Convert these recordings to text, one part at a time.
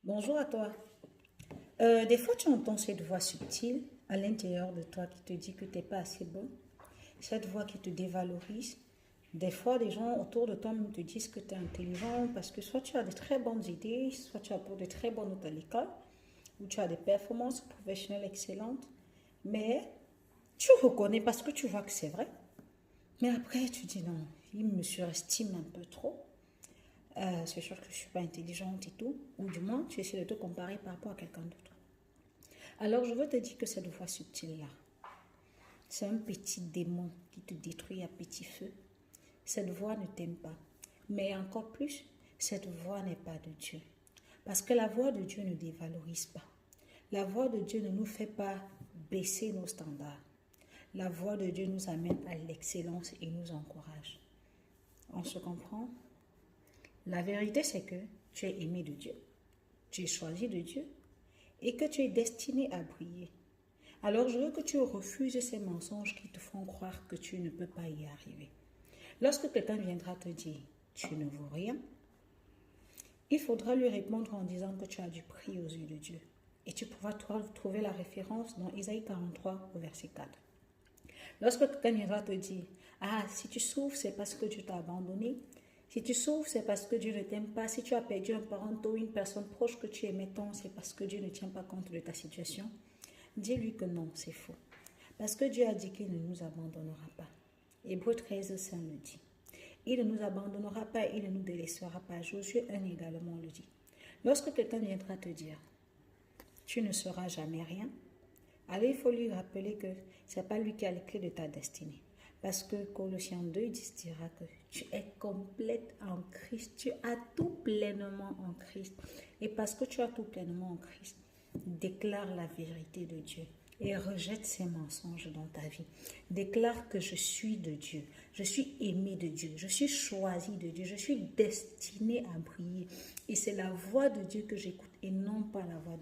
Bonjour à toi. Des fois, tu entends cette voix subtile à l'intérieur de toi qui te dit que tu n'es pas assez bon. Cette voix qui te dévalorise. Des fois, des gens autour de toi te disent que tu es intelligent parce que soit tu as de très bonnes idées, soit tu as pour de très bonnes notes à l'école, ou tu as des performances professionnelles excellentes. Mais tu reconnais parce que tu vois que c'est vrai. Mais après, tu dis non, il me surestime un peu trop. C'est sûr que je ne suis pas intelligente et tout, ou du moins tu essaies de te comparer par rapport à quelqu'un d'autre. Alors je veux te dire que cette voix subtile-là, c'est un petit démon qui te détruit à petit feu. Cette voix ne t'aime pas. Mais encore plus, cette voix n'est pas de Dieu. Parce que la voix de Dieu ne dévalorise pas. La voix de Dieu ne nous fait pas baisser nos standards. La voix de Dieu nous amène à l'excellence et nous encourage. On se comprend? La vérité, c'est que tu es aimé de Dieu, tu es choisi de Dieu et que tu es destiné à briller. Alors, je veux que tu refuses ces mensonges qui te font croire que tu ne peux pas y arriver. Lorsque quelqu'un viendra te dire « tu ne vaux rien », il faudra lui répondre en disant que tu as du prix aux yeux de Dieu. Et tu pourras trouver la référence dans Isaïe 43 au verset 4. Lorsque quelqu'un viendra te dire « ah, si tu souffres, c'est parce que Dieu t'a abandonné », si tu souffres, c'est parce que Dieu ne t'aime pas. Si tu as perdu un parent ou une personne proche que tu aimais tant, c'est parce que Dieu ne tient pas compte de ta situation. Dis-lui que non, c'est faux. Parce que Dieu a dit qu'il ne nous abandonnera pas. Hébreux 13, 5 le dit. Il ne nous abandonnera pas, il ne nous délaissera pas. Josué 1 également le dit. Lorsque quelqu'un viendra te dire, tu ne seras jamais rien, alors il faut lui rappeler que ce n'est pas lui qui a les clés de ta destinée. Parce que Colossiens 2:10 dira que tu es complète en Christ. Tu as tout pleinement en Christ. Et parce que tu as tout pleinement en Christ, déclare la vérité de Dieu et rejette ces mensonges dans ta vie. Déclare que je suis de Dieu. Je suis aimé de Dieu. Je suis choisi de Dieu. Je suis destiné à briller. Et c'est la voix de Dieu que j'écoute et non pas la voix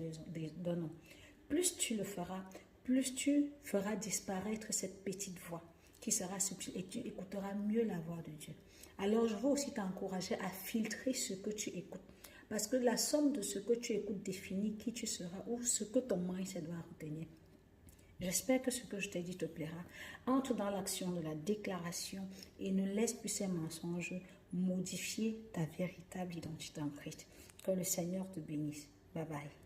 d'un homme. Plus tu le feras, plus tu feras disparaître cette petite voix qui sera subtile et tu écouteras mieux la voix de Dieu. Alors, je veux aussi t'encourager à filtrer ce que tu écoutes. Parce que la somme de ce que tu écoutes définit qui tu seras ou ce que ton mindset doit retenir. J'espère que ce que je t'ai dit te plaira. Entre dans l'action de la déclaration et ne laisse plus ces mensonges modifier ta véritable identité en Christ. Que le Seigneur te bénisse. Bye bye.